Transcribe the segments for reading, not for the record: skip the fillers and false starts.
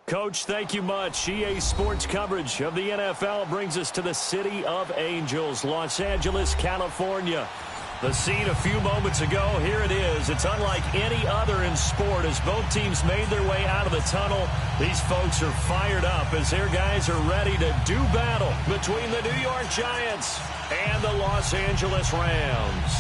Coach, thank you much. EA Sports coverage of the NFL brings us to the City of Angels, Los Angeles, California. The scene a few moments ago, here it is. It's unlike any other in sport as both teams made their way out of the tunnel. These folks are fired up as their guys are ready to do battle between the New York Giants and the Los Angeles Rams.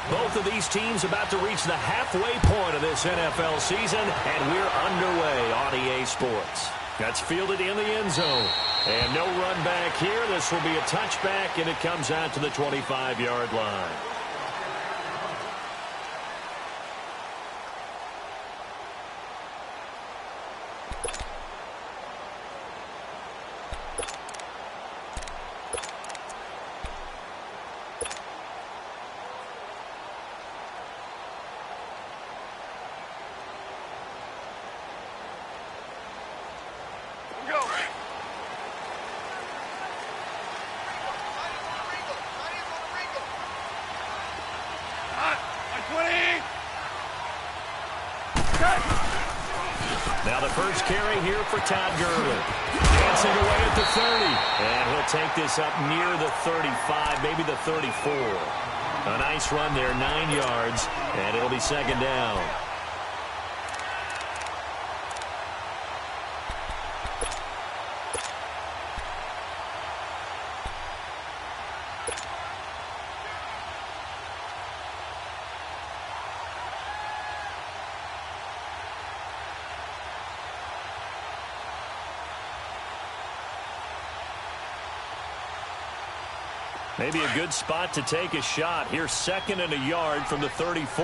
Both of these teams about to reach the halfway point of this NFL season, and we're underway on EA Sports. That's fielded in the end zone. And no run back here. This will be a touchback, and it comes out to the 25-yard line. Now the first carry here for Todd Gurley. Dancing away at the 30. And he'll take this up near the 35, maybe the 34. A nice run there, 9 yards, and it'll be second down. Maybe a good spot to take a shot. Here's second and a yard from the 34.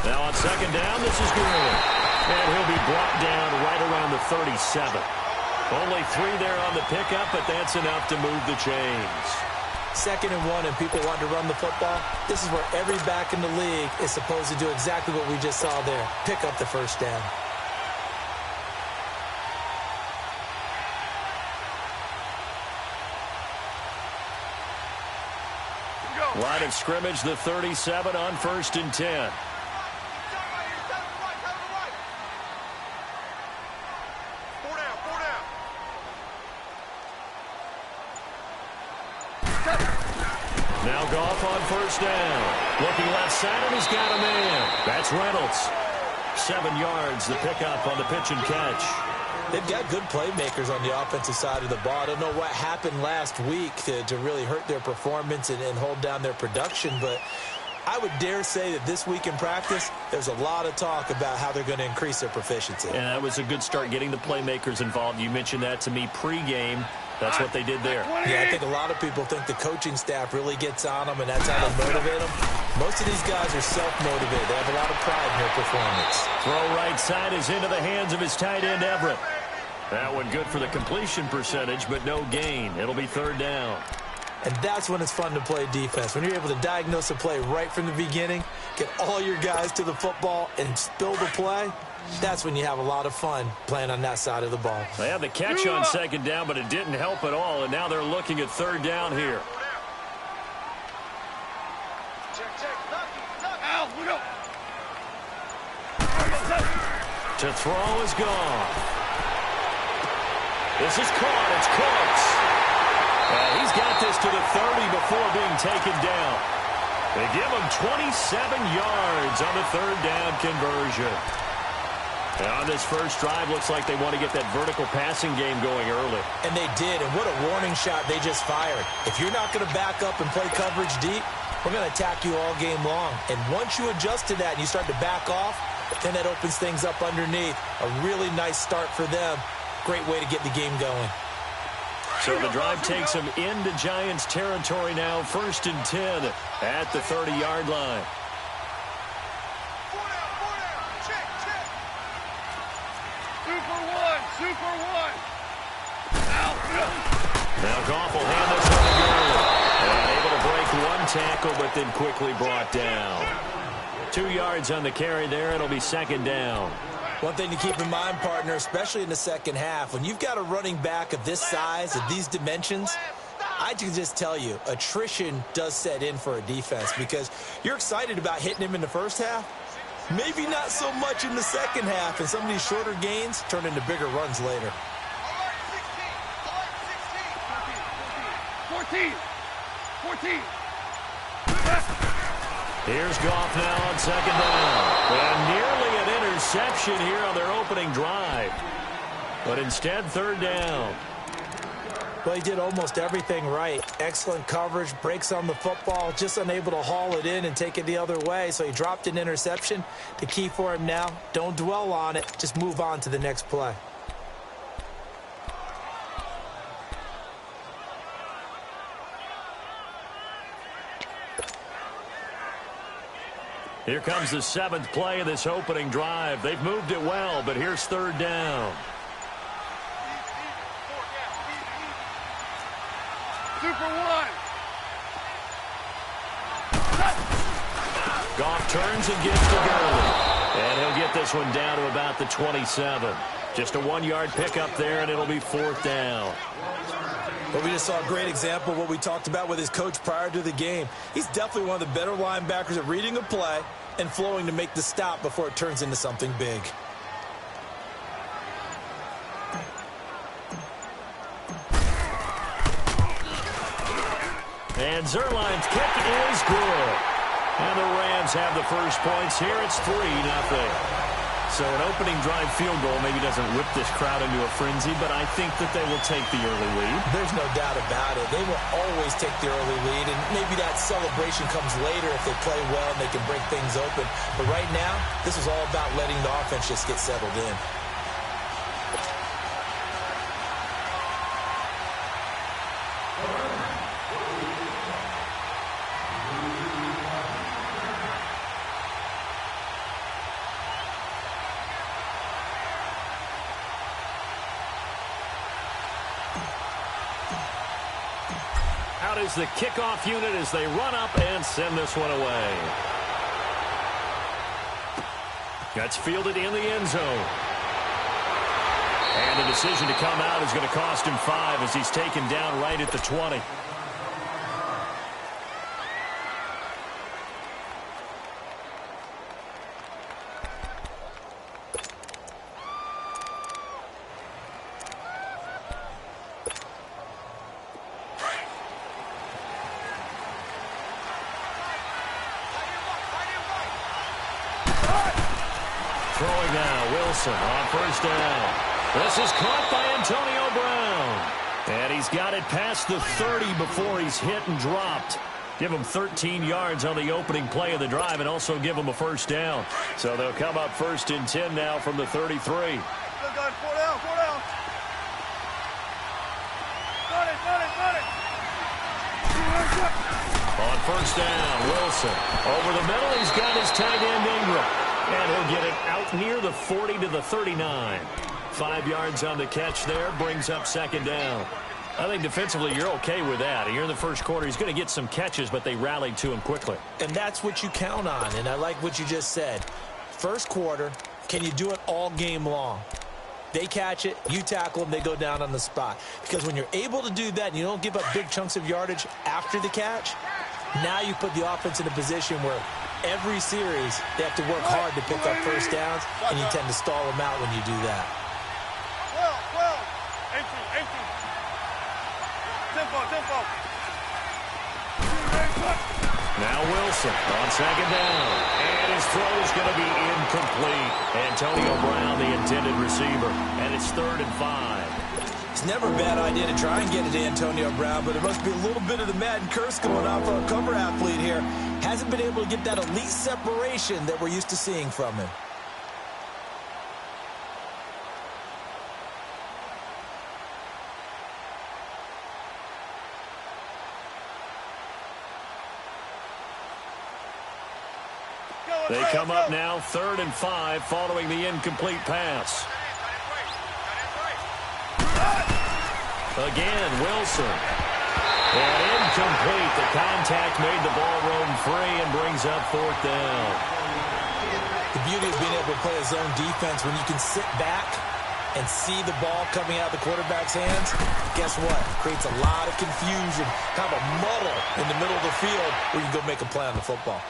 Now on second down, this is Gurley. And he'll be brought down right around the 37. Only 3 there on the pickup, but that's enough to move the chains. Second and 1, and people want to run the football. This is where every back in the league is supposed to do exactly what we just saw there. Pick up the first down. Line of scrimmage, the 37 on 1st and 10. Now Goff on first down. Looking left side, and he's got a man. That's Reynolds. 7 yards, the pickup on the pitch and catch. They've got good playmakers on the offensive side of the ball. I don't know what happened last week to really hurt their performance and hold down their production, but I would dare say that this week in practice, there's a lot of talk about how they're going to increase their proficiency. And that was a good start getting the playmakers involved. You mentioned that to me pregame. That's what they did there. Yeah, I think a lot of people think the coaching staff really gets on them, and that's how they motivate them. Most of these guys are self-motivated. They have a lot of pride in their performance. Throw right side is into the hands of his tight end, Everett. That one good for the completion percentage, but no gain. It'll be third down. And that's when it's fun to play defense. When you're able to diagnose a play right from the beginning, get all your guys to the football, and spill the play, that's when you have a lot of fun playing on that side of the ball. They had the catch on second down, but it didn't help at all, and now they're looking at third down here. To throw is gone. This is caught. It's close. And he's got this to the 30 before being taken down. They give him 27 yards on the third down conversion. And on this first drive, looks like they want to get that vertical passing game going early. And they did, and what a warning shot they just fired. If you're not going to back up and play coverage deep, we're going to attack you all game long. And once you adjust to that and you start to back off, then that opens things up underneath. A really nice start for them. Great way to get the game going. So the drive takes them into Giants territory now. 1st and 10 at the 30-yard line. Super one. Now Goff will hand this one to Gurley. Able to break one tackle, but then quickly brought down. 2 yards on the carry there. It'll be second down. One thing to keep in mind, partner, especially in the second half, when you've got a running back of this size, of these dimensions, I can just tell you, attrition does set in for a defense because you're excited about hitting him in the first half. Maybe not so much in the second half, and some of these shorter gains turn into bigger runs later. 14. Here's Goff now on second down. And nearly an interception here on their opening drive. But instead, third down. Well, he did almost everything right. Excellent coverage, breaks on the football, just unable to haul it in and take it the other way. So he dropped an interception. The key for him now, don't dwell on it. Just move on to the next play. Here comes the seventh play of this opening drive. They've moved it well, but here's third down. Super one. Goff turns and gives to Gurley. And he'll get this one down to about the 27. Just a 1-yard pickup there, and it'll be fourth down. But we just saw a great example of what we talked about with his coach prior to the game. He's definitely one of the better linebackers at reading a play and flowing to make the stop before it turns into something big. And Zuerlein's kick is good. And the Rams have the first points here. It's 3-0. So an opening drive field goal maybe doesn't whip this crowd into a frenzy, but I think that they will take the early lead. There's no doubt about it. They will always take the early lead, and maybe that celebration comes later if they play well and they can break things open. But right now, this is all about letting the offense just get settled in. Out is the kickoff unit as they run up and send this one away. That's fielded in the end zone. And the decision to come out is going to cost him 5 as he's taken down right at the 20. Throwing now, Wilson on first down. This is caught by Antonio Brown. And he's got it past the 30 before he's hit and dropped. Give him 13 yards on the opening play of the drive and also give him a first down. So they'll come up first and 10 now from the 33. Good, 4 down. Got it. On first down, Wilson. Over the middle, he's got his tight end Ingram. And he'll get it out near the 40 to the 39. 5 yards on the catch there, brings up second down. I think defensively you're okay with that. Here in the first quarter, he's going to get some catches, but they rallied to him quickly. And that's what you count on, and I like what you just said. First quarter, can you do it all game long? They catch it, you tackle them, they go down on the spot. Because when you're able to do that and you don't give up big chunks of yardage after the catch, now you put the offense in a position where every series they have to work hard to pick up first downs, and you tend to stall them out when you do that. 12. Tempo. Now Wilson on second down. And his throw is going to be incomplete. Antonio Brown, the intended receiver. And it's 3rd and 5. It's never a bad idea to try and get it to Antonio Brown, but it must be a little bit of the Madden curse going on for a cover athlete here. Hasn't been able to get that elite separation that we're used to seeing from him. They come up now 3rd and 5 following the incomplete pass. Again, Wilson. And incomplete. The contact made the ball roam free and brings up 4th down. The beauty of being able to play a zone defense when you can sit back and see the ball coming out of the quarterback's hands, guess what? It creates a lot of confusion, kind of a muddle in the middle of the field where you can go make a play on the football.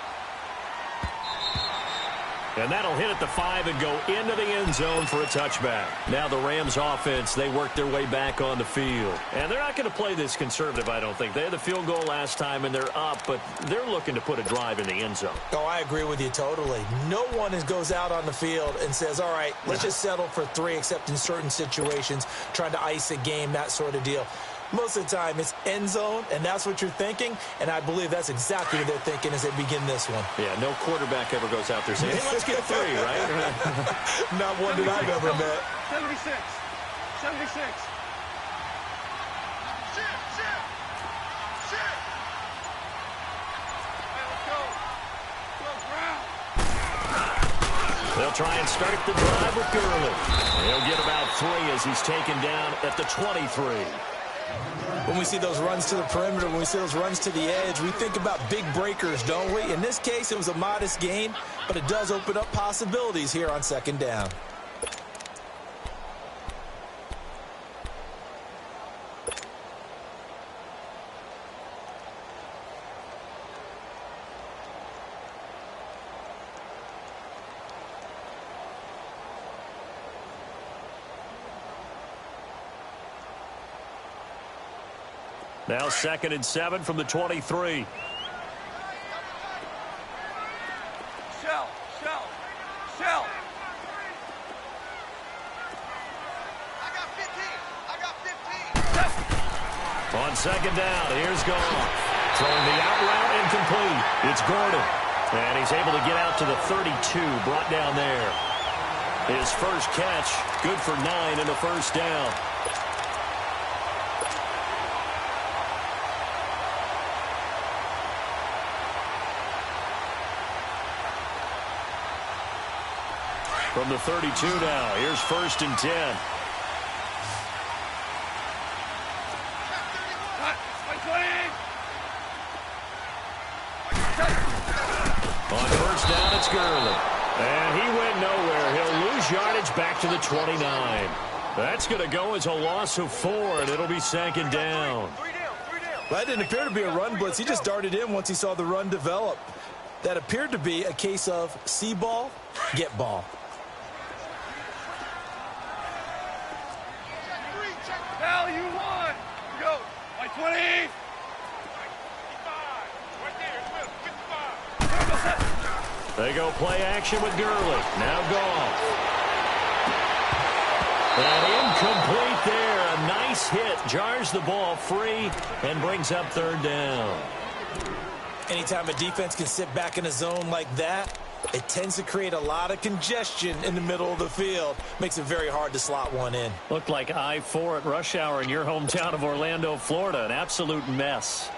And that'll hit at the 5 and go into the end zone for a touchback. Now the Rams offense, they work their way back on the field. And they're not going to play this conservative, I don't think. They had the field goal last time, and they're up, but they're looking to put a drive in the end zone. Oh, I agree with you totally. No one goes out on the field and says, all right, let's just settle for 3, except in certain situations, trying to ice a game, that sort of deal. Most of the time, it's end zone, and that's what you're thinking, and I believe that's exactly what they're thinking as they begin this one. Yeah, no quarterback ever goes out there saying, hey, let's get 3, right? Not one that I've ever met. 76. 76. Shit. Hey, let's go. Ground. They'll try and start the drive with Gurley. He'll get about 3 as he's taken down at the 23. When we see those runs to the perimeter, when we see those runs to the edge, we think about big breakers, don't we? In this case, it was a modest gain, but it does open up possibilities here on second down. Now 2nd and 7 from the 23. Shell. I got 15. On second down, here's Goff. Throwing the out route incomplete. It's Gordon. And he's able to get out to the 32, brought down there. His first catch, good for 9 and a first down. From the 32 now, here's 1st and 10. On first down, it's Gurley. And he went nowhere. He'll lose yardage back to the 29. That's going to go as a loss of 4, and it'll be 2nd down. That didn't appear to be a run blitz. He just darted in once he saw the run develop. That appeared to be a case of see ball, get ball. Hell, you won. Go. By 20. They go play action with Gurley. Now Goff. And incomplete there. A nice hit. Jars the ball free and brings up 3rd down. Anytime a defense can sit back in a zone like that, it tends to create a lot of congestion in the middle of the field. Makes it very hard to slot one in. Looked like I-4 at rush hour in your hometown of Orlando, Florida. An absolute mess.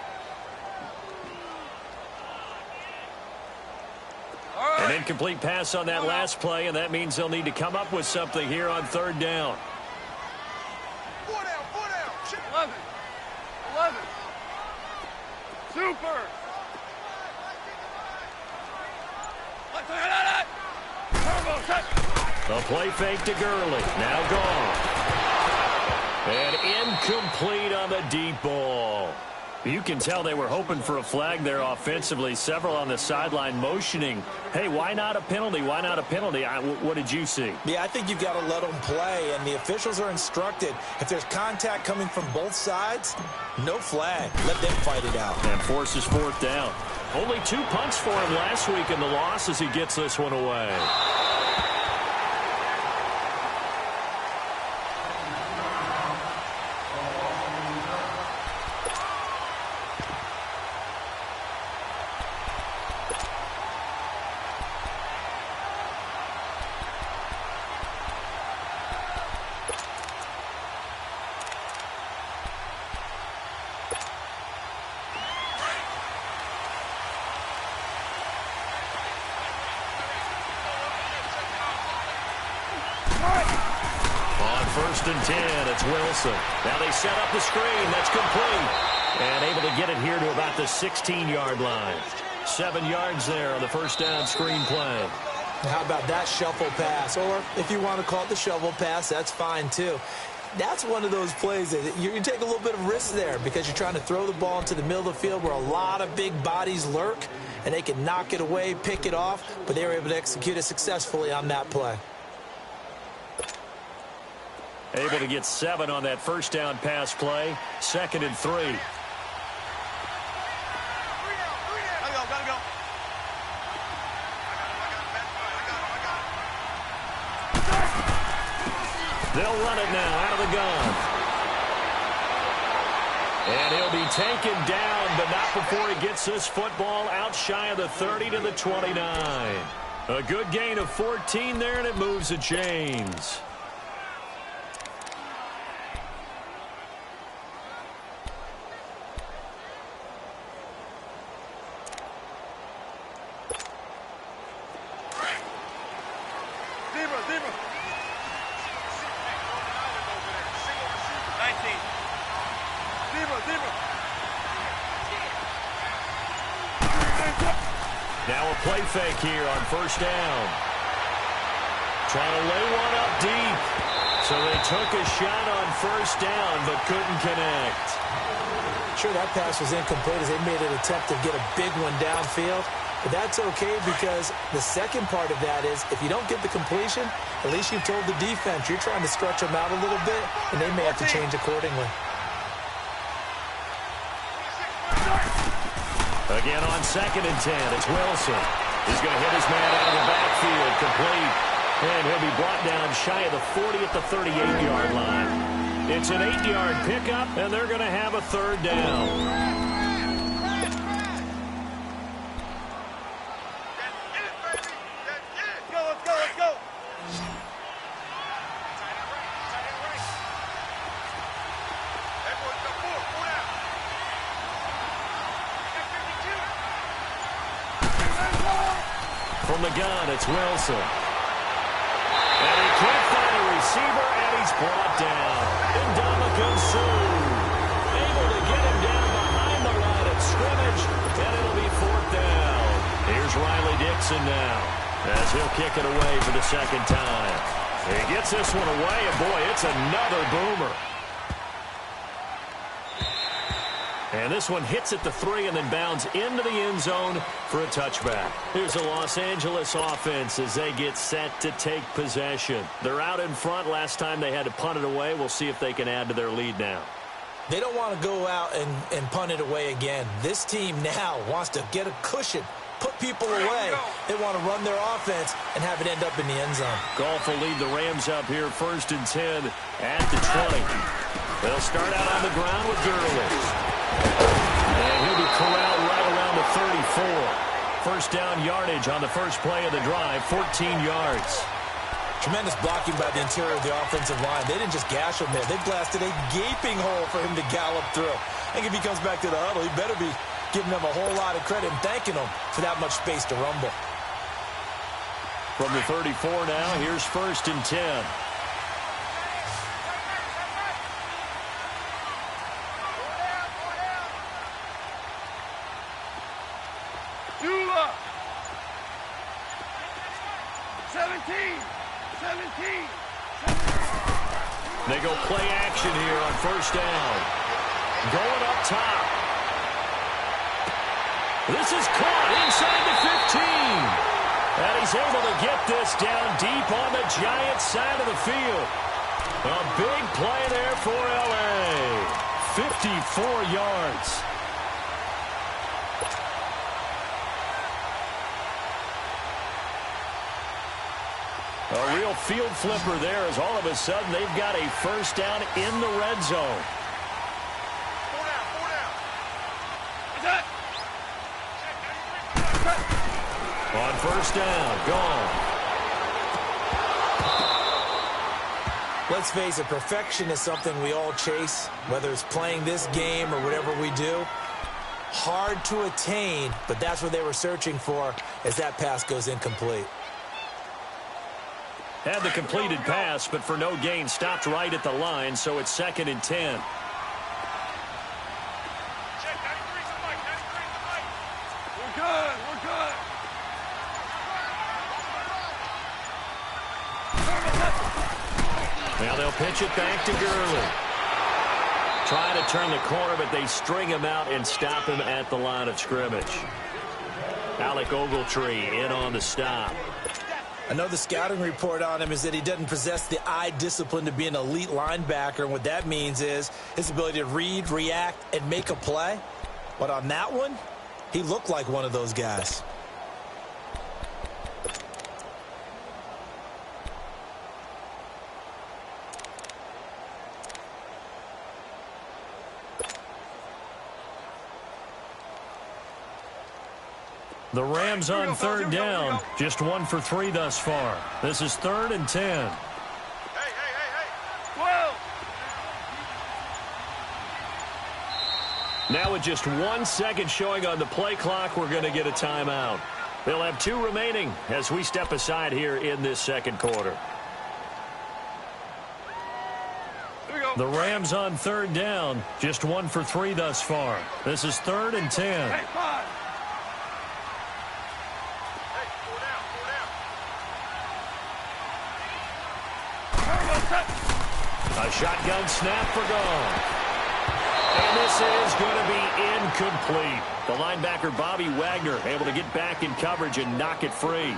An incomplete pass on that last play, and that means they'll need to come up with something here on 3rd down. 4 down. 11. Super. A play fake to Gurley. Now Goff. And incomplete on the deep ball. You can tell they were hoping for a flag there offensively. Several on the sideline motioning, hey, why not a penalty? Why not a penalty? What did you see? Yeah, I think you've got to let them play, and the officials are instructed. If there's contact coming from both sides, no flag. Let them fight it out. And forces 4th down. Only 2 punts for him last week in the loss as he gets this one away. On 1st and 10, it's Wilson. Now they set up the screen. That's complete. And able to get it here to about the 16-yard line. 7 yards there on the first down screen play. How about that shuffle pass? Or if you want to call it the shovel pass, that's fine too. That's one of those plays that you take a little bit of risk there because you're trying to throw the ball into the middle of the field where a lot of big bodies lurk, and they can knock it away, pick it off, but they were able to execute it successfully on that play. Able to get 7 on that first down pass play. 2nd and 3. Gotta go. They'll run it now out of the gun. And he'll be taken down, but not before he gets this football out shy of the 30 to the 29. A good gain of 14 there, and it moves the chains. Zebra. 19. Zebra. Now a play fake here on first down. Trying to lay one up deep. So they took a shot on first down, but couldn't connect. Sure, that pass was incomplete as they made an attempt to get a big one downfield. But that's okay because the second part of that is if you don't get the completion, at least you've told the defense you're trying to stretch them out a little bit, and they may have to change accordingly. Again on 2nd and 10, it's Wilson. He's going to hit his man out of the backfield, complete. And he'll be brought down shy of the 40 at the 38-yard line. It's an 8-yard pickup, and they're going to have a 3rd down. Let's go. From the gun, it's Wilson. And he can't find a receiver, and he's brought down. Ndamukong Suh able to get him down behind the line of scrimmage, and it'll be 4th down. Here's Riley Dixon now, as he'll kick it away for the 2nd time. He gets this one away, and boy, it's another boomer. And this one hits at the 3 and then bounds into the end zone for a touchback. Here's the Los Angeles offense as they get set to take possession. They're out in front. Last time they had to punt it away. We'll see if they can add to their lead now. They don't want to go out and punt it away again. This team now wants to get a cushion, put people away. They want to run their offense and have it end up in the end zone. Goff will lead the Rams up here 1st and 10 at the 20. They'll start out on the ground with Gurley. And he'll be corralled right around the 34. First down yardage on the first play of the drive, 14 yards. Tremendous blocking by the interior of the offensive line. They didn't just gash him there. They blasted a gaping hole for him to gallop through. I think if he comes back to the huddle, he better be giving them a whole lot of credit and thanking them for that much space to rumble. From the 34 now, here's 1st and 10. Dula. 17. They go play action here on first down. Going up top. This is caught inside the 15. And he's able to get this down deep on the Giants side of the field. A big play there for L.A. 54 yards. A real field flipper there as all of a sudden they've got a first down in the red zone. 4 down. On first down, gone. Let's face it, perfection is something we all chase, whether it's playing this game or whatever we do. Hard to attain, but that's what they were searching for as that pass goes incomplete. Had the completed pass, but for no gain, stopped right at the line, so it's 2nd and 10. We're good. Now they'll pitch it back to Gurley. Trying to turn the corner, but they string him out and stop him at the line of scrimmage. Alec Ogletree in on the stop. I know the scouting report on him is that he doesn't possess the eye discipline to be an elite linebacker. And what that means is his ability to read, react, and make a play. But on that one, he looked like one of those guys. The Rams on third down. Just 1 for 3 thus far. This is 3rd and 10. Hey. 12. Now with just 1 second showing on the play clock, we're going to get a timeout. They'll have 2 remaining as we step aside here in this second quarter. Here we go. The Rams on third down. Just 1 for 3 thus far. This is 3rd and 10. Hey, 5. A shotgun snap for gone. And this is going to be incomplete. The linebacker, Bobby Wagner, able to get back in coverage and knock it free.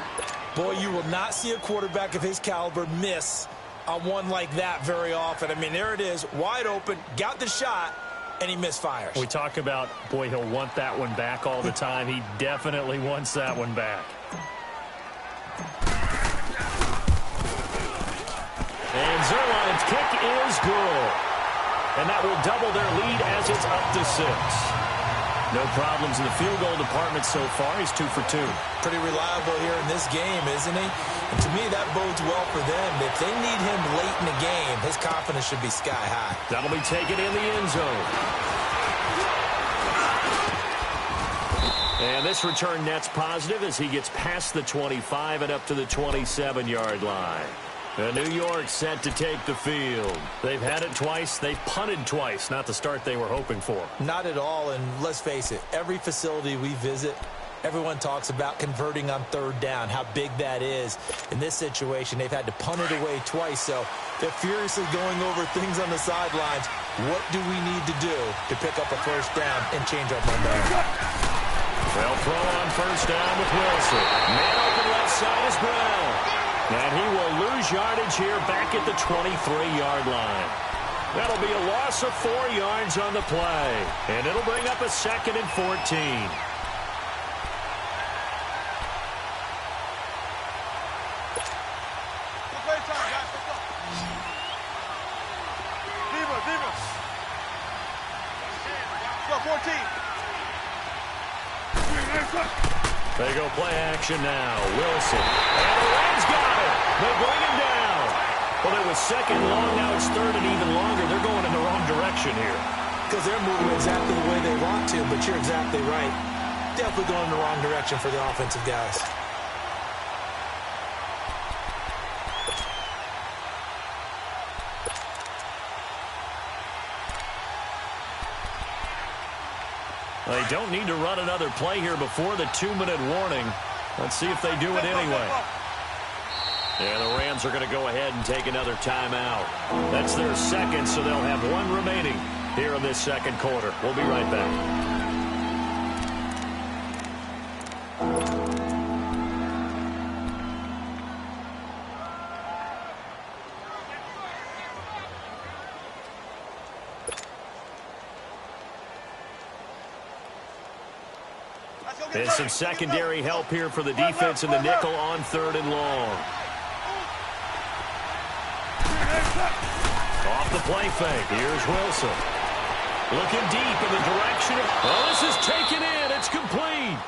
Boy, you will not see a quarterback of his caliber miss on one like that very often. I mean, there it is, wide open, got the shot, and he misfires. We talk about, boy, he'll want that one back all the time. He definitely wants that one back. And Zuerlein's kick is good. And that will double their lead as it's up to 6. No problems in the field goal department so far. He's 2 for 2. Pretty reliable here in this game, isn't he? And to me, that bodes well for them. If they need him late in the game, his confidence should be sky high. That'll be taken in the end zone. And this return net's positive as he gets past the 25 and up to the 27-yard line. And New York set to take the field. They've had it twice. They've punted twice. Not the start they were hoping for. Not at all, and let's face it, every facility we visit, everyone talks about converting on third down, how big that is. In this situation, they've had to punt it away twice, so they're furiously going over things on the sidelines. What do we need to do to pick up a first down and change our momentum? They'll throw on first down with Wilson. Man open left side is Brown. And he will lose yardage here back at the 23-yard line. That'll be a loss of 4 yards on the play. And it'll bring up a 2nd and 14. Diva. Go, 14. They go play action now. Wilson. And the Rams got it. They bring him down. Well, it was 2nd long. Now it's 3rd and even longer. They're going in the wrong direction here. Because they're moving exactly the way they want to, but you're exactly right. Definitely going in the wrong direction for the offensive guys. They don't need to run another play here before the 2-minute warning. Let's see if they do it anyway. Yeah, the Rams are going to go ahead and take another timeout. That's their 2nd, so they'll have 1 remaining here in this second quarter. We'll be right back. And some secondary help here for the defense in the nickel on 3rd and long. Off the play fake. Here's Wilson. Looking deep in the direction of... Oh, this is taken in. It's complete.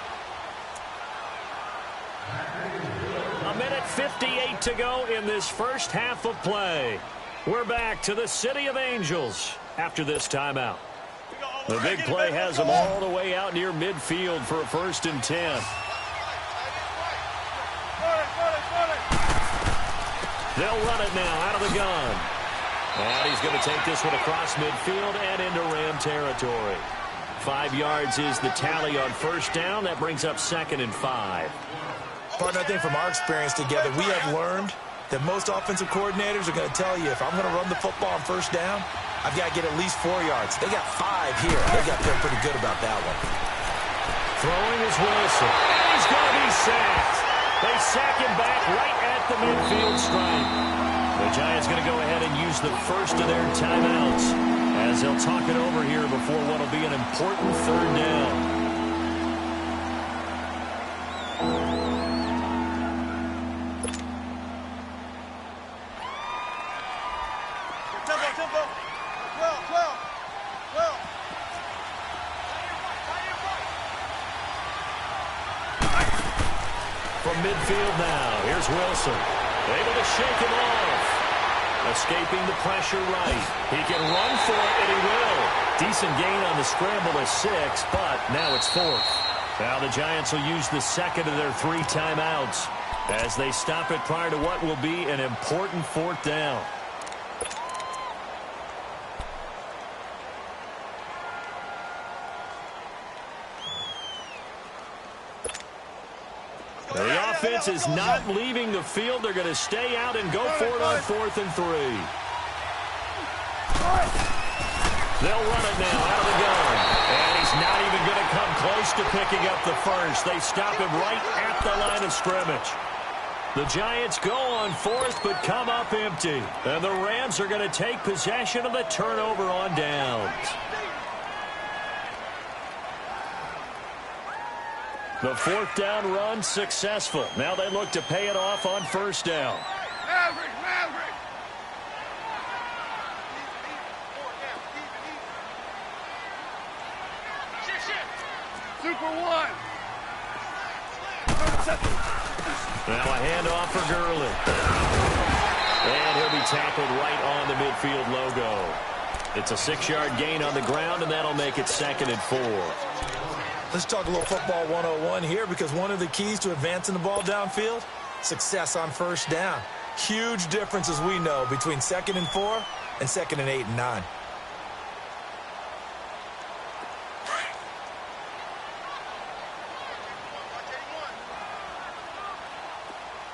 1:58 to go in this first half of play. We're back to the City of Angels after this timeout. The big play has them all the way out near midfield for a 1st and 10. They'll run it now out of the gun. And he's going to take this one across midfield and into Ram territory. 5 yards is the tally on first down. That brings up 2nd and 5. Partner, I think from our experience together, we have learned that most offensive coordinators are going to tell you, if I'm going to run the football on first down, I've got to get at least 4 yards. They got 5 here. They got to feel pretty good about that one. Throwing is Wilson. And he's going to be sacked. They sack him back right at the midfield stripe. The Giants going to go ahead and use the first of their timeouts as they'll talk it over here before what will be an important third down. From midfield now, here's Wilson. Able to shake him off. Escaping the pressure right. He can run for it, and he will. Decent gain on the scramble of 6, but now it's 4th. Now the Giants will use the second of their 3 timeouts as they stop it prior to what will be an important 4th down. The offense is not leaving the field. They're going to stay out and go for it on 4th and 3. They'll run it now out of the gun. And he's not even going to come close to picking up the first. They stop him right at the line of scrimmage. The Giants go on 4th but come up empty. And the Rams are going to take possession of the turnover on downs. The 4th down run successful. Now they look to pay it off on 1st down. Maverick! Super 1! Now a handoff for Gurley. And he'll be tackled right on the midfield logo. It's a 6-yard gain on the ground, and that'll make it 2nd and 4. Let's talk a little football 101 here, because one of the keys to advancing the ball downfield, success on 1st down. Huge difference, as we know, between 2nd and 4 and 2nd and 8 and 9.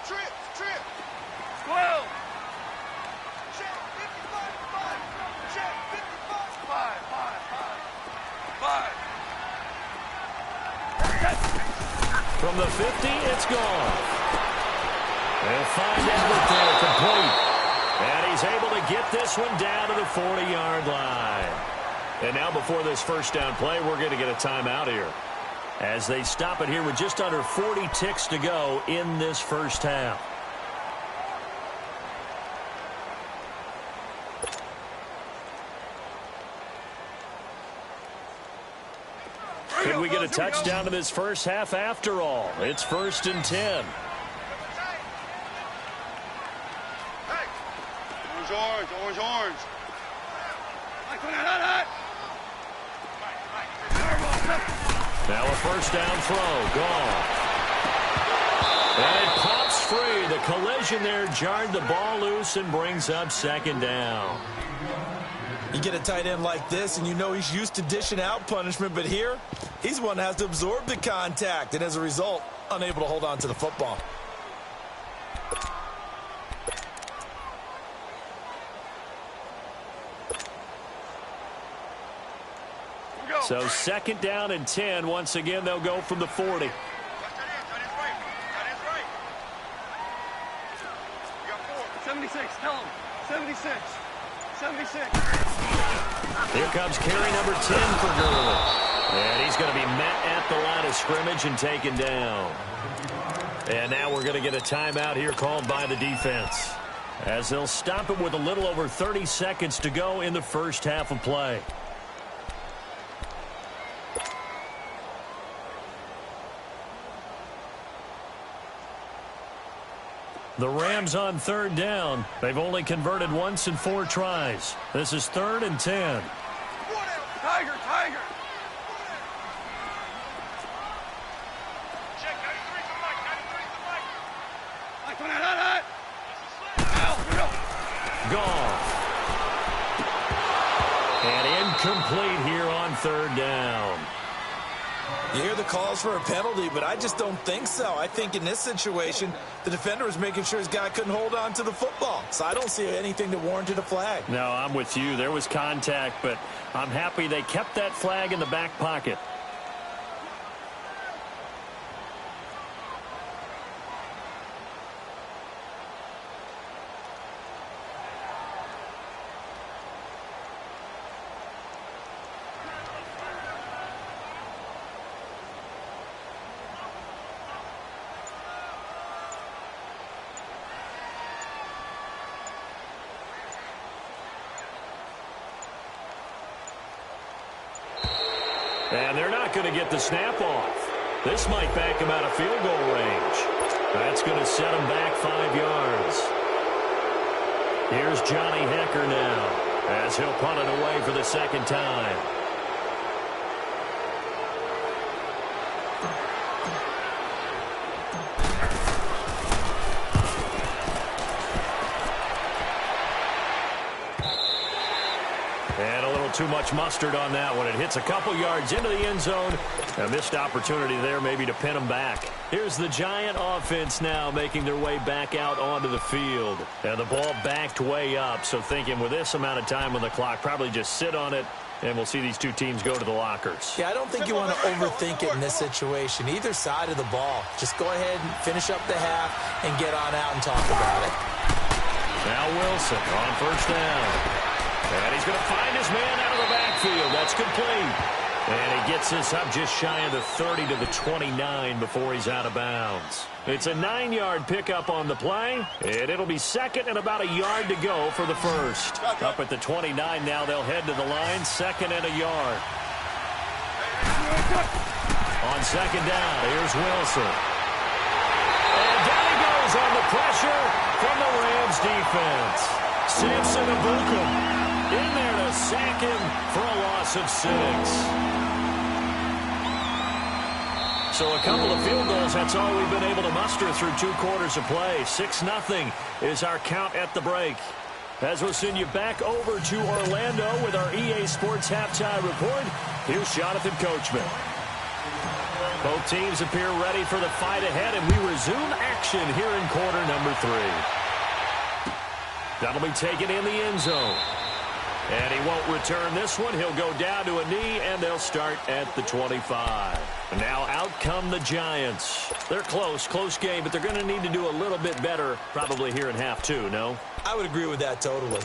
Trip! 12! Check, 55, 5. From the 50, it's gone. They'll find Everett there complete. And he's able to get this one down to the 40-yard line. And now before this 1st down play, we're going to get a timeout here, as they stop it here with just under 40 ticks to go in this 1st half. Could we get a touchdown in this 1st half after all? It's 1st and 10. Orange. Now a 1st down throw. Gone. And it pops free. The collision there jarred the ball loose and brings up 2nd down. You get a tight end like this, and you know he's used to dishing out punishment, but here, he's the one that has to absorb the contact, and as a result, unable to hold on to the football. So 2nd down and 10. Once again, they'll go from the 40. 76, tell him. 76. Here comes carry number 10 for Gurley. And he's going to be met at the line of scrimmage and taken down. And now we're going to get a timeout here called by the defense, as they'll stop it with a little over 30 seconds to go in the 1st half of play. The Rams on 3rd down. They've only converted once in 4 tries. This is 3rd and 10. Tiger! Check, 93 to Mike. Gone. And incomplete here on 3rd down. You hear the calls for a penalty, but I just don't think so. I think in this situation, the defender was making sure his guy couldn't hold on to the football. So I don't see anything that warranted a flag. No, I'm with you. There was contact, but I'm happy they kept that flag in the back pocket. And they're not going to get the snap off. This might back him out of field goal range. That's going to set him back 5 yards. Here's Johnny Hekker now as he'll punt it away for the second time. And a little too much mustard on that one. It hits a couple yards into the end zone. A missed opportunity there maybe to pin him back. Here's the Giant offense now making their way back out onto the field. And the ball backed way up. So thinking with this amount of time on the clock, probably just sit on it. And we'll see these two teams go to the lockers. Yeah, I don't think you want to overthink it in this situation. Either side of the ball. Just go ahead and finish up the half and get on out and talk about it. Now Wilson on first down. And he's going to find his man out of the backfield. That's complete. And he gets this up just shy of the 30 to the 29 before he's out of bounds. It's a 9-yard pickup on the play, and it'll be second and about a yard to go for the first. Up at the 29 now, they'll head to the line, second and a yard. On second down, here's Wilson. And down he goes on the pressure from the Rams defense. Samson Ebukam in there to sack him for a loss of 6. So a couple of field goals, that's all we've been able to muster through 2 quarters of play. 6-0 is our count at the break. As we'll send you back over to Orlando with our EA Sports Halftime Report, here's Jonathan Coachman. Both teams appear ready for the fight ahead, and we resume action here in quarter number 3. That'll be taken in the end zone. And he won't return this one. He'll go down to a knee, and they'll start at the 25. And now out come the Giants. They're close game, but they're going to need to do a little bit better probably here in half 2, no? I would agree with that totally.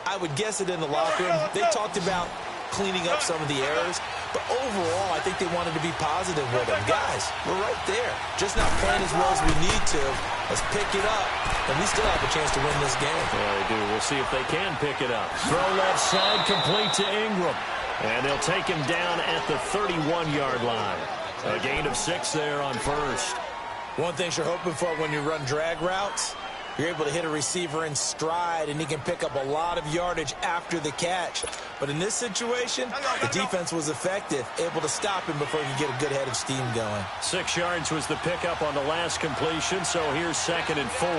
I would guess it in the locker room. They talked about cleaning up some of the errors, but overall, I think they wanted to be positive with them. Guys, we're right there. Just not playing as well as we need to. Let's pick it up, and we still have a chance to win this game. Yeah, they do. We'll see if they can pick it up. Throw left side, complete to Ingram. And they'll take him down at the 31-yard line. A gain of 6 there on first. One thing you're hoping for when you run drag routes, you're able to hit a receiver in stride, and he can pick up a lot of yardage after the catch. But in this situation, the defense was effective, able to stop him before he could get a good head of steam going. 6 yards was the pickup on the last completion, so here's second and 4.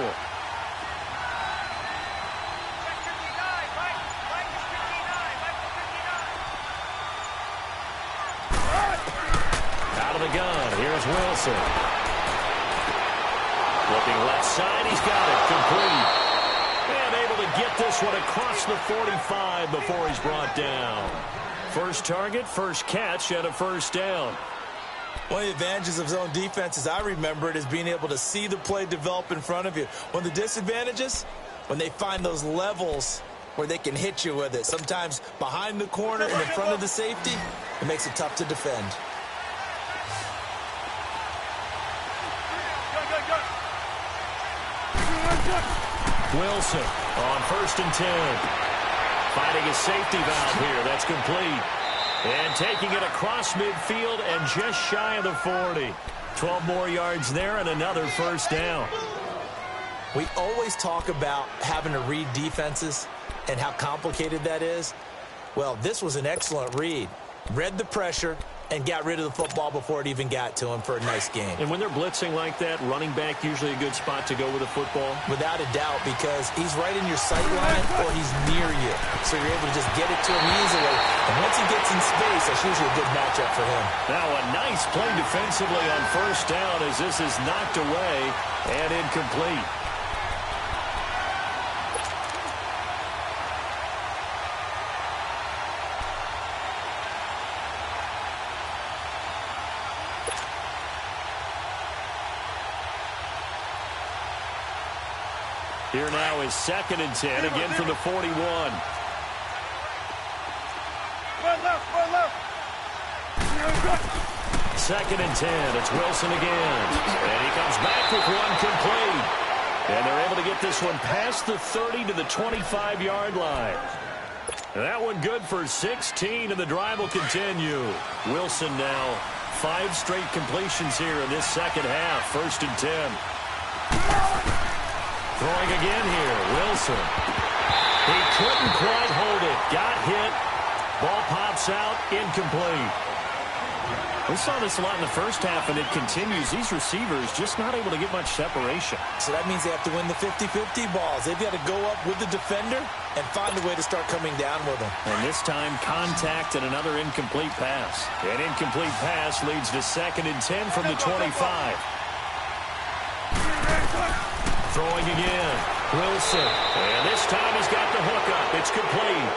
Out of the gun, here's Wilson. Looking left side, he's got it, complete. And able to get this one across the 45 before he's brought down. First target, first catch, and a first down. One of the advantages of zone defense, as I remember it, is being able to see the play develop in front of you. One of the disadvantages, when they find those levels where they can hit you with it. Sometimes behind the corner and in front of the safety, it makes it tough to defend. Wilson on first and 10. Finding a safety valve here. That's complete. And taking it across midfield and just shy of the 40. 12 more yards there and another first down. We always talk about having to read defenses and how complicated that is. Well, this was an excellent read. Read the pressure, and got rid of the football before it even got to him for a nice game. And when they're blitzing like that, running back usually a good spot to go with the football? Without a doubt, because he's right in your sight line or he's near you. So you're able to just get it to him easily. And once he gets in space, that's usually a good matchup for him. Now a nice play defensively on first down as this is knocked away and incomplete. Here now is 2nd and 10, again from the 41. Run left. 2nd and 10, it's Wilson again. And he comes back with one complete. And they're able to get this one past the 30 to the 25-yard line. That one good for 16, and the drive will continue. Wilson now 5 straight completions here in this second half. 1st and 10. Throwing again here, Wilson. He couldn't quite hold it. Got hit. Ball pops out, incomplete. We saw this a lot in the first half, and it continues. These receivers just not able to get much separation. So that means they have to win the 50-50 balls. They've got to go up with the defender and find a way to start coming down with them. And this time, contact and another incomplete pass. An incomplete pass leads to 2nd and 10 from the 25. Throwing again, Wilson. And this time he's got the hookup. It's complete.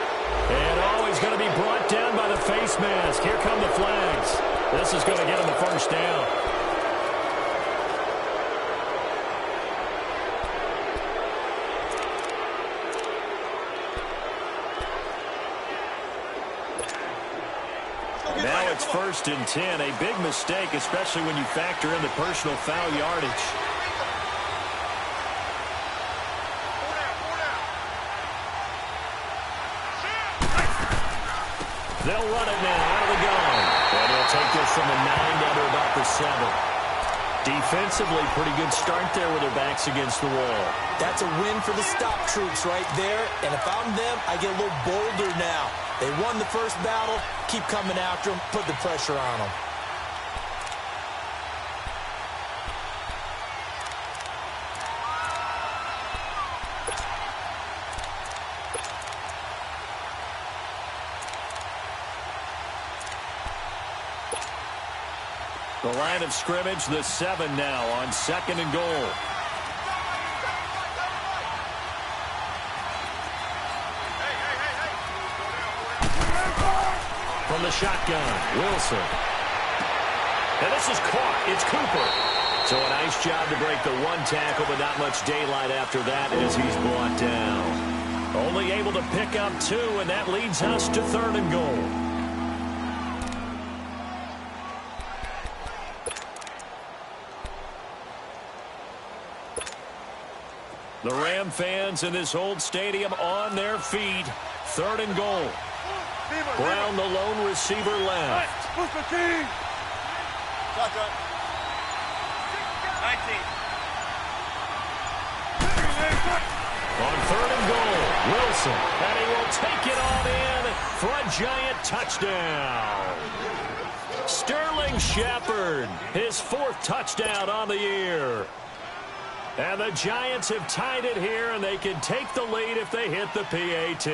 And he's going to be brought down by the face mask. Here come the flags. This is going to get him the first down. Now it's 1st and 10. A big mistake, especially when you factor in the personal foul yardage. They'll run it now out of the gun. And he'll take this from the 9 down to about the 7. Defensively, pretty good start there with their backs against the wall. That's a win for the stop troops right there. And if I'm them, I get a little bolder now. They won the first battle. Keep coming after them. Put the pressure on them. The line of scrimmage, the 7 now on 2nd and goal. From the shotgun, Wilson. And this is caught. It's Cooper. So a nice job to break the one tackle, but not much daylight after that as he's brought down. Only able to pick up 2, and that leads us to 3rd and goal. The Ram fans in this old stadium on their feet. 3rd and goal. Brown, the lone receiver, left. Push the team. Shotgun. 19. On 3rd and goal, Wilson. And he will take it on in for a giant touchdown. Sterling Shepard, his 4th touchdown on the year. And the Giants have tied it here, and they can take the lead if they hit the PAT.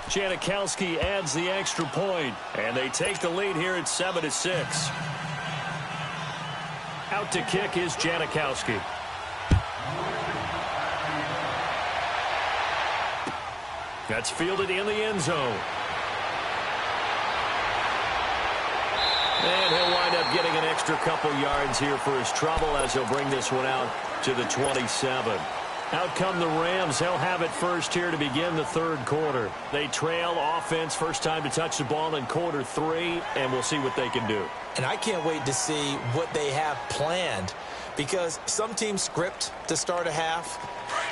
Janikowski adds the extra point, and they take the lead here at 7-6. Out to kick is Janikowski. That's fielded in the end zone. And he'll wind up getting an extra couple yards here for his trouble as he'll bring this one out to the 27. Out come the Rams. They'll have it first here to begin the 3rd quarter. They trail offense, first time to touch the ball in quarter 3, and we'll see what they can do. And I can't wait to see what they have planned, because some teams script to start a half.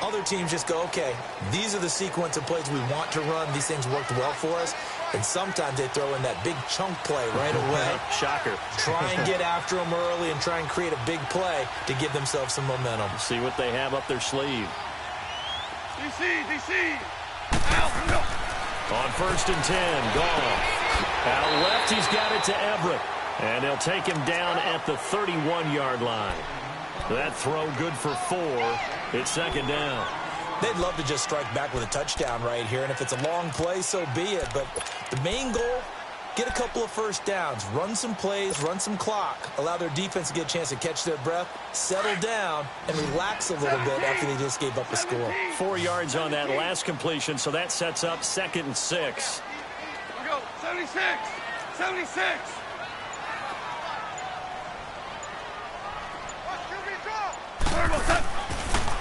Other teams just go, okay, these are the sequence of plays we want to run. These things worked well for us. And sometimes they throw in that big chunk play right away. Shocker. Try and get after them early and try and create a big play to give themselves some momentum. See what they have up their sleeve. DC. Out. On 1st and 10, Goff. Out left, he's got it to Everett. And they'll take him down at the 31-yard line. That throw good for 4. It's 2nd down. They'd love to just strike back with a touchdown right here, and if it's a long play, so be it. But the main goal, get a couple of first downs, run some plays, run some clock, allow their defense to get a chance to catch their breath, settle down, and relax a little bit after they just gave up a score. 4 yards on that last completion, so that sets up 2nd and 6. We go. 76. 76.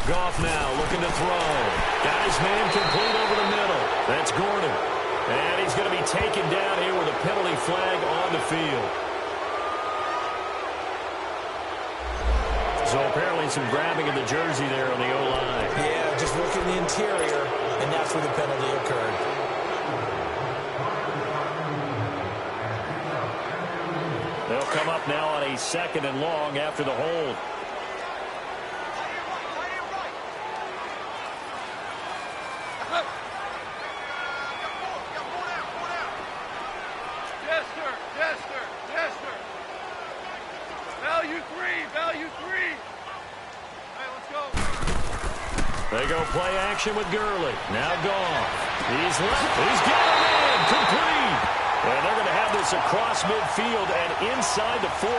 Goff now looking to throw. Got his man complete over the middle. That's Gordon. And he's going to be taken down here with a penalty flag on the field. So apparently some grabbing of the jersey there on the O-line. Yeah, just look in the interior, and that's where the penalty occurred. They'll come up now on a 2nd and long after the hold. They go play action with Gurley. Now Goff. He's left. He's got him in. Complete. And they're going to have this across midfield and inside the 45.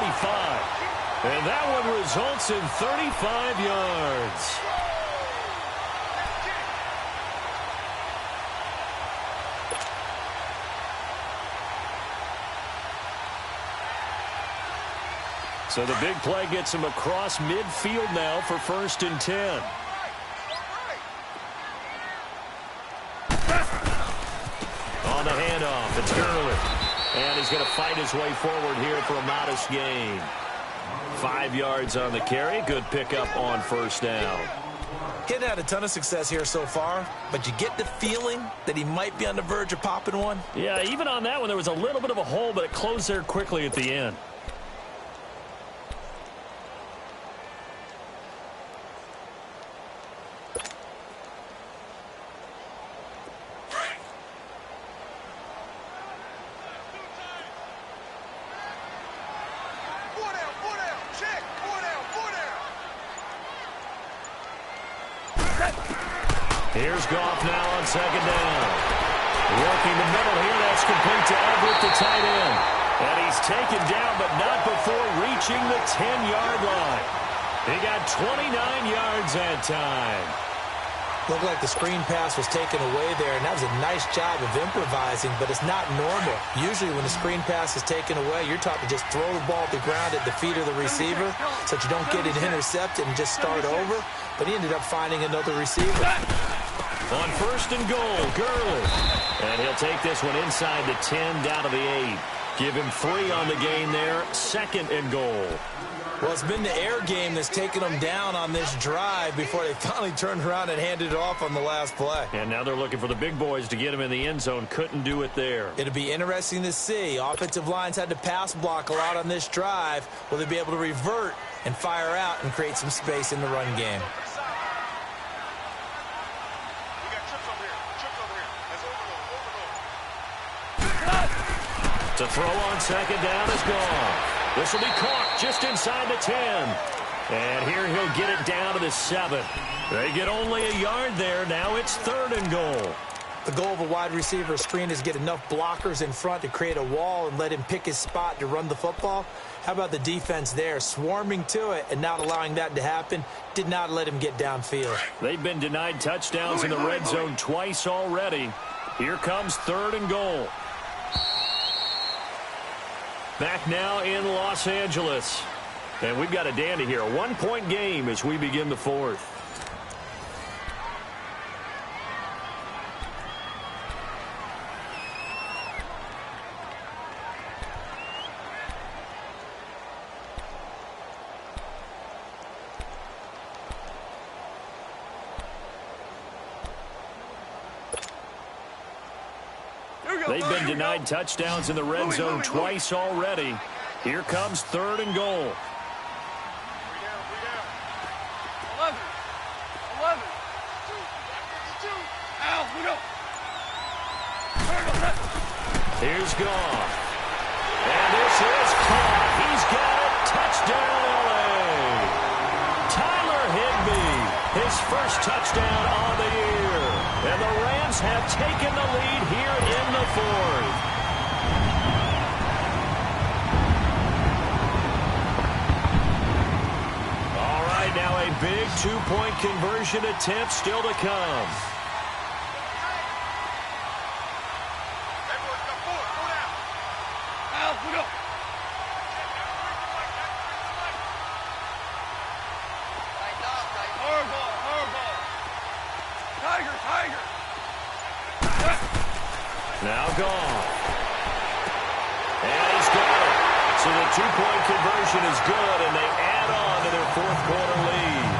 And that one results in 35 yards. So the big play gets him across midfield now for 1st and 10. On the handoff, it's Gurley. And he's going to fight his way forward here for a modest gain. 5 yards on the carry. Good pickup on 1st down. He hadn't had a ton of success here so far, but you get the feeling that he might be on the verge of popping one. Yeah, even on that one, there was a little bit of a hole, but it closed there quickly at the end. Here's Goff now on 2nd down. Working the middle here. That's complete to Everett, the tight end. And he's taken down, but not before reaching the 10-yard line. He got 29 yards that time. Looked like the screen pass was taken away there, and that was a nice job of improvising, but it's not normal. Usually when the screen pass is taken away, you're taught to just throw the ball to the ground at the feet of the receiver so that you don't get it intercepted and just start over, but he ended up finding another receiver. On 1st and goal, Gurley. And he'll take this one inside the 10, down to the 8. Give him 3 on the game there, 2nd and goal. Well, it's been the air game that's taken them down on this drive before they finally turned around and handed it off on the last play. And now they're looking for the big boys to get him in the end zone. Couldn't do it there. It'll be interesting to see. Offensive lines had to pass block a lot on this drive. Will they be able to revert and fire out and create some space in the run game? To throw on 2nd down is gone. This will be caught just inside the 10. And here he'll get it down to the 7. They get only a yard there. Now it's 3rd and goal. The goal of a wide receiver screen is get enough blockers in front to create a wall and let him pick his spot to run the football. How about the defense there, swarming to it and not allowing that to happen? Did not let him get downfield. They've been denied touchdowns in the red zone twice already. Here comes 3rd and goal. Back now in Los Angeles. And we've got a dandy here. A 1-point game as we begin the 4th. They've been denied touchdowns in the red zone twice already. Here comes 3rd and goal. 11. 11. Al, we go. Here's Goff. And this is caught. He's got it. Touchdown, L.A. Tyler Higbee, his first touchdown on the year. And the Rams have taken the lead here in the fourth. All right, now a big two-point conversion attempt still to come. Now Goff. And he's got it. So the two-point conversion is good, and they add on to their fourth-quarter lead.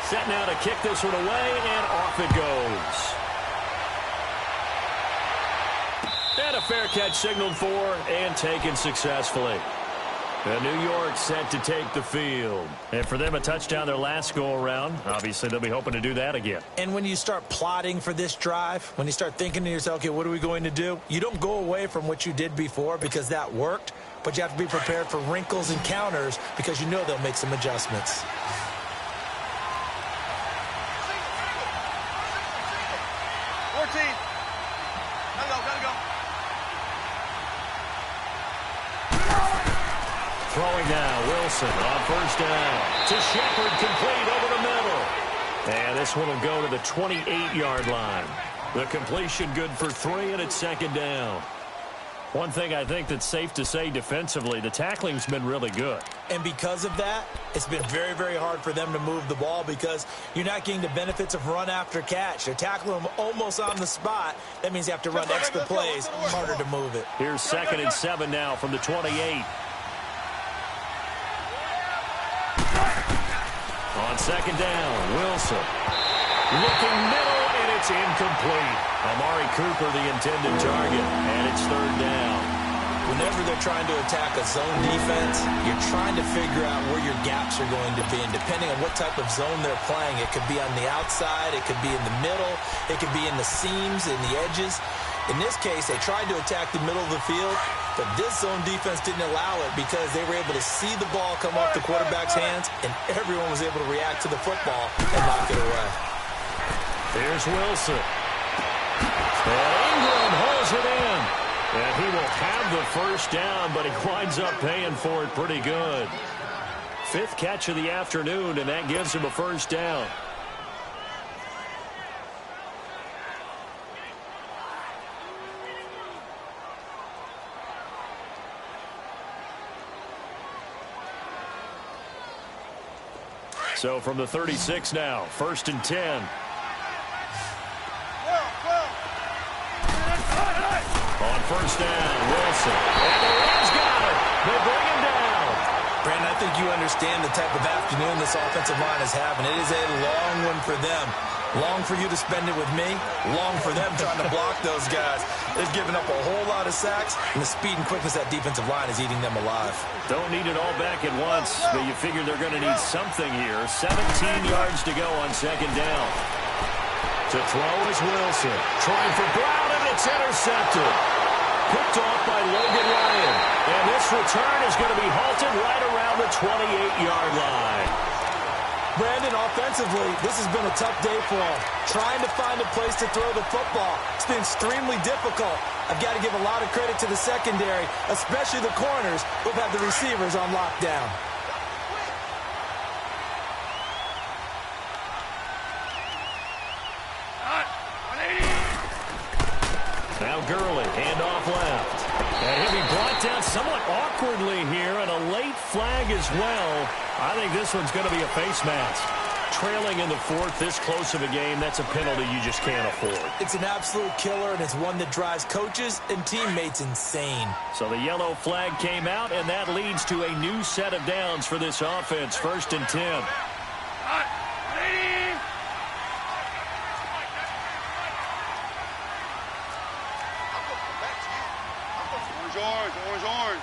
Set now to kick this one away, and off it goes. And a fair catch signaled for and taken successfully. And New York set to take the field. And for them, a touchdown their last go-around. Obviously, they'll be hoping to do that again. And when you start plotting for this drive, when you start thinking to yourself, okay, what are we going to do? You don't go away from what you did before because that worked, but you have to be prepared for wrinkles and counters because you know they'll make some adjustments. Throwing now, Wilson on first down. To Shepard, complete over the middle. And this one will go to the 28-yard line. The completion good for 3, and it's second down. One thing I think that's safe to say defensively, the tackling's been really good. And because of that, it's been very, very hard for them to move the ball because you're not getting the benefits of run after catch. They're tackling them almost on the spot. That means you have to run extra plays, harder to move it. Here's 2nd and 7 now from the 28. On second down, Wilson. Looking middle, and it's incomplete. Amari Cooper, the intended target, and it's third down. Whenever they're trying to attack a zone defense, you're trying to figure out where your gaps are going to be. And depending on what type of zone they're playing, it could be on the outside, it could be in the middle, it could be in the seams, in the edges. In this case, they tried to attack the middle of the field, but this zone defense didn't allow it because they were able to see the ball come off the quarterback's hands, and everyone was able to react to the football and knock it away. Here's Wilson. And Ingram holds it in. And he will have the first down, but he winds up paying for it pretty good. 5th catch of the afternoon, and that gives him a first down. So from the 36 now, 1st and 10. On first down, Wilson. And the Rams got it. They bring him down. Brandon, I think you understand the type of afternoon this offensive line is having. It is a long one for them. Long for you to spend it with me. Long for them trying to block those guys. They've given up a whole lot of sacks, and the speed and quickness that defensive line is eating them alive. Don't need it all back at once, but you figure they're going to need something here. 17 yards to go on second down. To throw is Wilson. Trying for Brown, and it's intercepted. Picked off by Logan Ryan. And this return is going to be halted right around the 28-yard line. Brandon, offensively, this has been a tough day for him. Trying to find a place to throw the football. It's been extremely difficult. I've got to give a lot of credit to the secondary, especially the corners who've had the receivers on lockdown. Now Gurley, handoff left. And he'll be brought down somewhat awkwardly here, and a late flag as well. I think this one's going to be a face mask. Trailing in the 4th, this close of a game, that's a penalty you just can't afford. It's an absolute killer, and it's one that drives coaches and teammates insane. So the yellow flag came out, and that leads to a new set of downs for this offense. 1st and 10. Orange.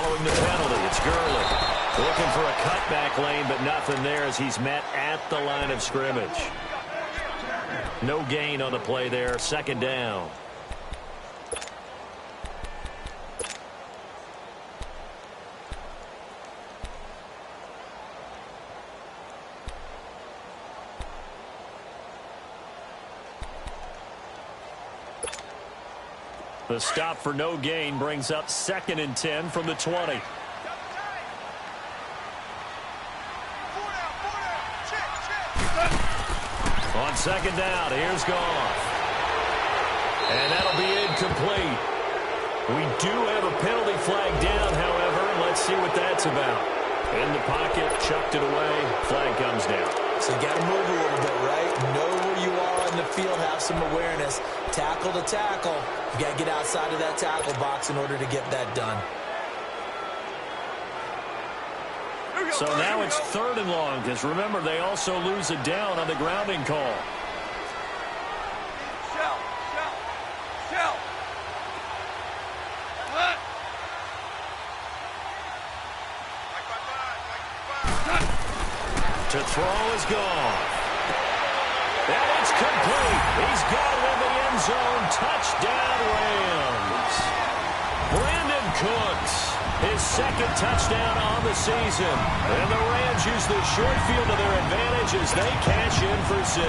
Following the penalty, it's Gurley. Looking for a cutback lane, but nothing there as he's met at the line of scrimmage. No gain on the play there. Second down. The stop for no gain brings up 2nd and 10 from the 20. On 2nd down, here's Goff. And that'll be incomplete. We do have a penalty flag down, however. Let's see what that's about. In the pocket, chucked it away. Flag comes down. So you got to move a little bit, right? Know where you are on the field, have some awareness. Tackle to tackle. You got to get outside of that tackle box in order to get that done. So now it's 3rd and long, because remember, they also lose it down on the grounding call. To throw is gone. And it's complete. He's got it in the end zone. Touchdown, Rams. Brandon Cooks, his 2nd touchdown on the season. And the Rams use the short field to their advantage as they cash in for 6.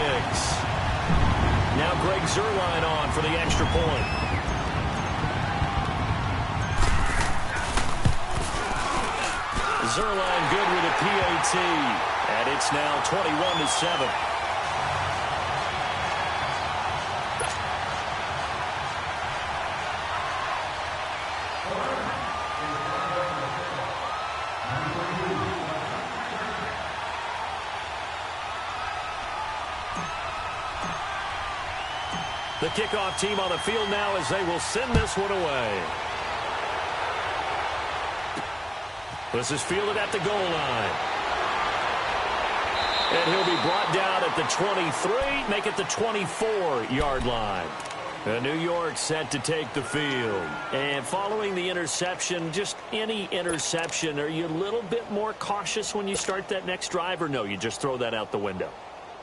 Now Greg Zuerlein on for the extra point. Zuerlein good with a PAT. And it's now 21-7. The kickoff team on the field now as they will send this one away. This is fielded at the goal line. And he'll be brought down at the 23, make it the 24-yard line. New York set to take the field. And following the interception, just any interception, are you a little bit more cautious when you start that next drive, or no, you just throw that out the window?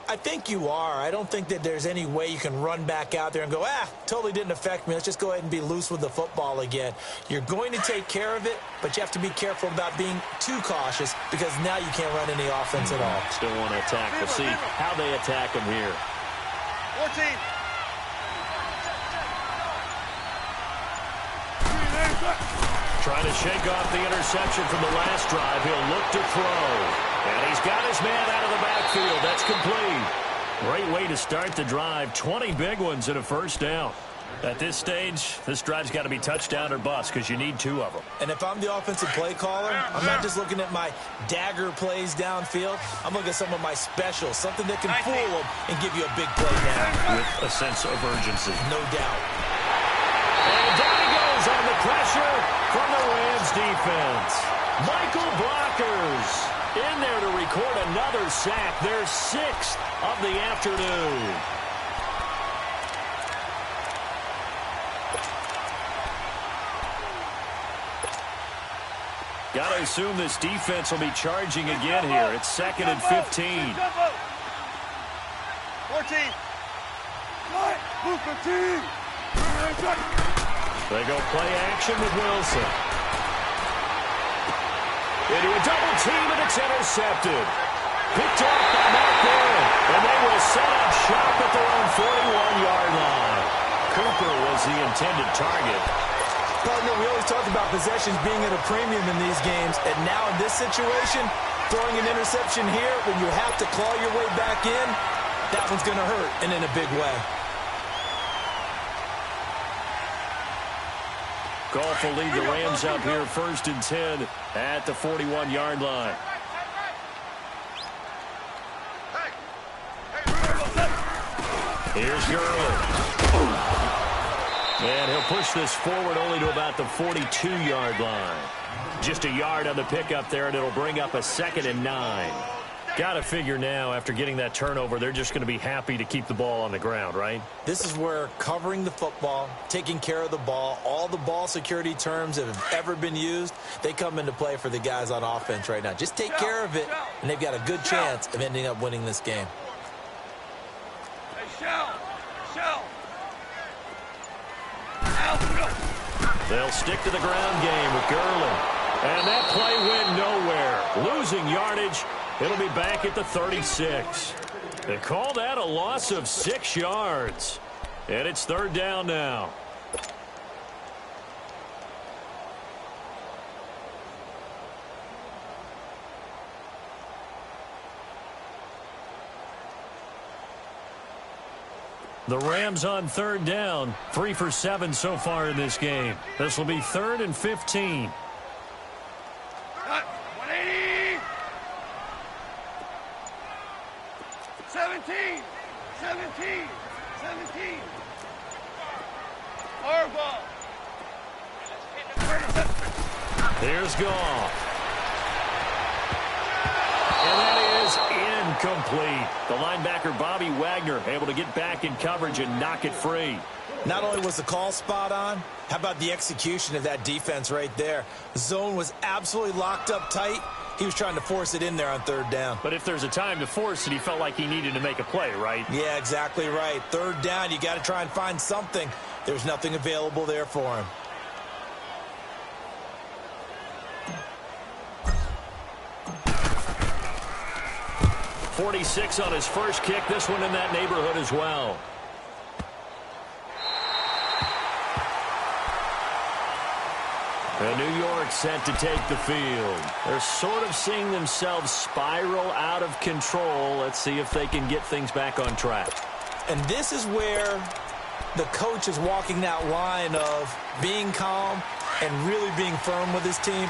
I think you are. I don't think that there's any way you can run back out there and go, totally didn't affect me. Let's just go ahead and be loose with the football again. You're going to take care of it, but you have to be careful about being too cautious because now you can't run any offense at all. Still want to attack. We'll see how they attack him here. 14. Trying to shake off the interception from the last drive. He'll look to throw. And he's got his man out of the backfield. That's complete. Great way to start the drive. 20 big ones and a first down. At this stage, this drive's got to be touchdown or bust because you need 2 of them. And if I'm the offensive play caller, I'm not just looking at my dagger plays downfield. I'm looking at some of my specials, something that can fool them and give you a big play now. With a sense of urgency. No doubt. And down he goes on the pressure from the Rams defense. Michael Brockers in there to record another sack. Their 6th of the afternoon. Got to assume this defense will be charging again here. It's 2nd and 15. 14. Move 15. They go play action with Wilson. Into a double team, and it's intercepted. Picked off by Mark Barron, and they will set up shop at their own 41-yard line. Cooper was the intended target. Partner, we always talk about possessions being at a premium in these games, and now in this situation, throwing an interception here when you have to claw your way back in, that one's going to hurt, and in a big way. Goff will lead the Rams up here 1st and 10 at the 41-yard line. Here's Gurley. And he'll push this forward only to about the 42-yard line. Just a yard on the pickup there, and it'll bring up a 2nd and 9. Got to figure now, after getting that turnover, they're just going to be happy to keep the ball on the ground, right? This is where covering the football, taking care of the ball, all the ball security terms that have ever been used, they come into play for the guys on offense right now. Just take care of it, and they've got a good chance of ending up winning this game. They'll stick to the ground game with Gurley. And that play went nowhere. Losing yardage. It'll be back at the 36. They call that a loss of 6 yards. And it's third down now. The Rams on third down, 3 for 7 so far in this game. This will be 3rd and 15. 180. 17. 17. 17. Harbaugh. Here's Goff. And that is incomplete. The linebacker, Bobby Wagner, able to get back in coverage and knock it free. Not only was the call spot on, how about the execution of that defense right there? The zone was absolutely locked up tight. He was trying to force it in there on third down. But if there's a time to force it, he felt like he needed to make a play, right? Yeah, exactly right. Third down, you got to try and find something. There's nothing available there for him. .46 on his first kick. This one in that neighborhood as well. And New York set to take the field. They're sort of seeing themselves spiral out of control. Let's see if they can get things back on track. And this is where the coach is walking that line of being calm and really being firm with his team.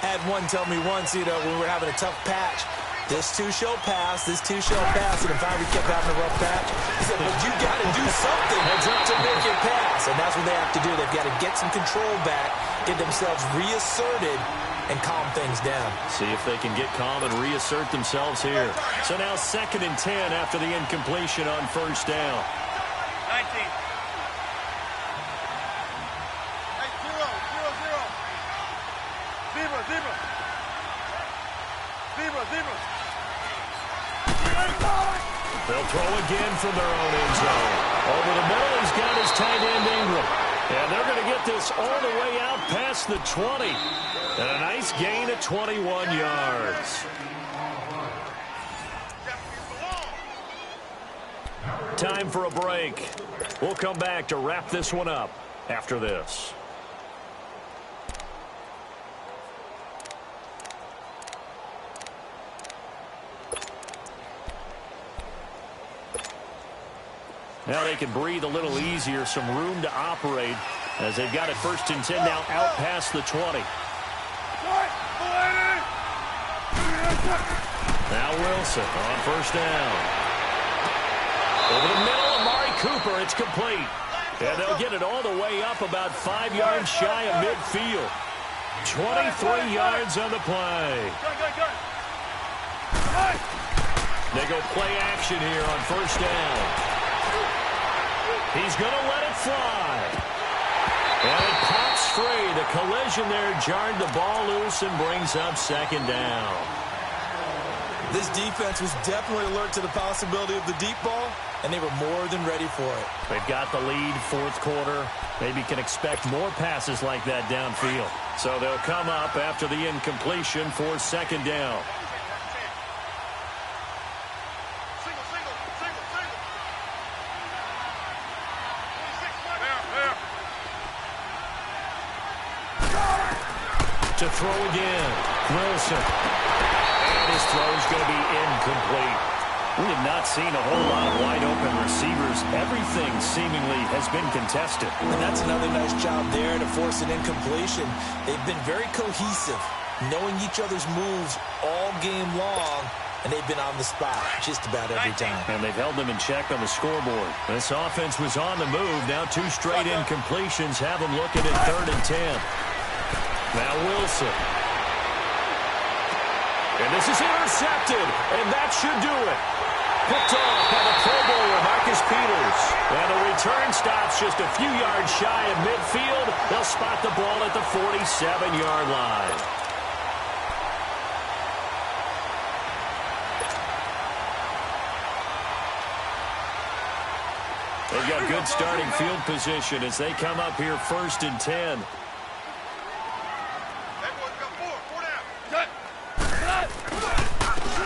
Had one tell me once, when we were having a tough patch, this too shall pass, this too shall pass, and if I kept having a rough patch, he said, but you got to do something to make it pass, and that's what they have to do. They've got to get some control back, get themselves reasserted, and calm things down. See if they can get calm and reassert themselves here. So now 2nd and 10 after the incompletion on first down. 19. Hey, 0, 0, 0. Zebra, zebra. Zebra, zebra. They'll throw again from their own end zone. Over the middle, he's got his tight end Ingram. And they're going to get this all the way out past the 20. And a nice gain of 21 yards. Time for a break. We'll come back to wrap this one up after this. Now they can breathe a little easier, some room to operate as they've got it 1st and 10 now out past the 20. Now Wilson on first down. Over the middle, Amari Cooper, it's complete. And they'll get it all the way up about 5 yards shy of midfield. 23 yards on the play. They go play action here on first down. He's going to let it fly. And it pops free. The collision there jarred the ball loose and brings up 2nd down. This defense was definitely alert to the possibility of the deep ball, and they were more than ready for it. They've got the lead, 4th quarter. Maybe can expect more passes like that downfield. So they'll come up after the incompletion for 2nd down. To throw again, Wilson. And his throw is going to be incomplete. We have not seen a whole lot of wide-open receivers. Everything seemingly has been contested. And that's another nice job there to force an incompletion. They've been very cohesive, knowing each other's moves all game long, and they've been on the spot just about every time. And they've held them in check on the scoreboard. This offense was on the move. Now 2 straight incompletions have them looking at 3rd and 10. Now Wilson. And this is intercepted, and that should do it. Picked off by the Pro Bowler, Marcus Peters. And the return stops just a few yards shy of midfield. They'll spot the ball at the 47-yard line. They've got good starting field position as they come up here 1st and 10.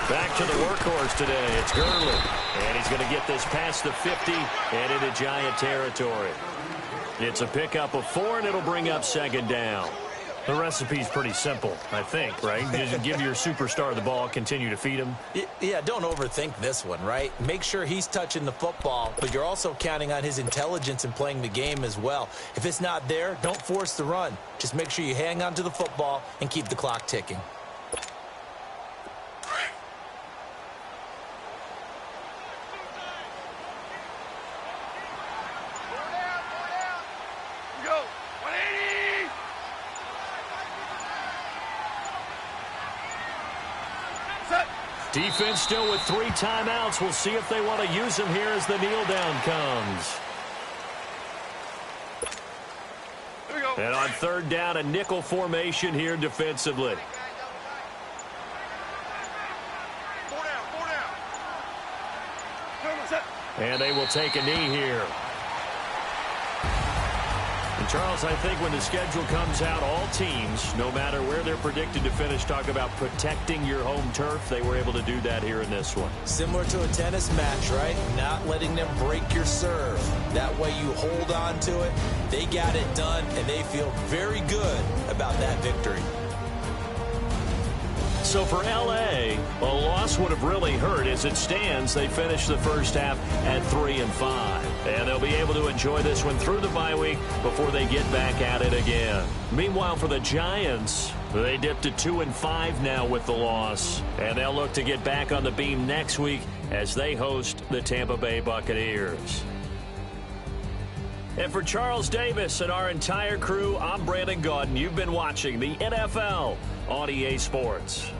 Back to the workhorse today. It's Gurley. And he's going to get this past the 50 and into Giant territory. It's a pickup of 4, and it'll bring up 2nd down. The recipe's pretty simple, I think, right? Just give your superstar the ball, continue to feed him. Yeah, don't overthink this one, right? Make sure he's touching the football, but you're also counting on his intelligence in playing the game as well. If it's not there, don't force the run. Just make sure you hang on to the football and keep the clock ticking. Defense still with 3 timeouts. We'll see if they want to use them here as the kneel down comes. And on 3rd down, a nickel formation here defensively. 4 down. And they will take a knee here. And Charles, I think when the schedule comes out, all teams, no matter where they're predicted to finish, talk about protecting your home turf. They were able to do that here in this one. Similar to a tennis match, right? Not letting them break your serve. That way you hold on to it. They got it done, and they feel very good about that victory. So for L.A., a loss would have really hurt. As it stands, they finished the first half at 3-5. And they'll be able to enjoy this one through the bye week before they get back at it again. Meanwhile, for the Giants, they dipped to 2-5 now with the loss. And they'll look to get back on the beam next week as they host the Tampa Bay Buccaneers. And for Charles Davis and our entire crew, I'm Brandon Gaudin. You've been watching the NFL on EA Sports.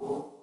you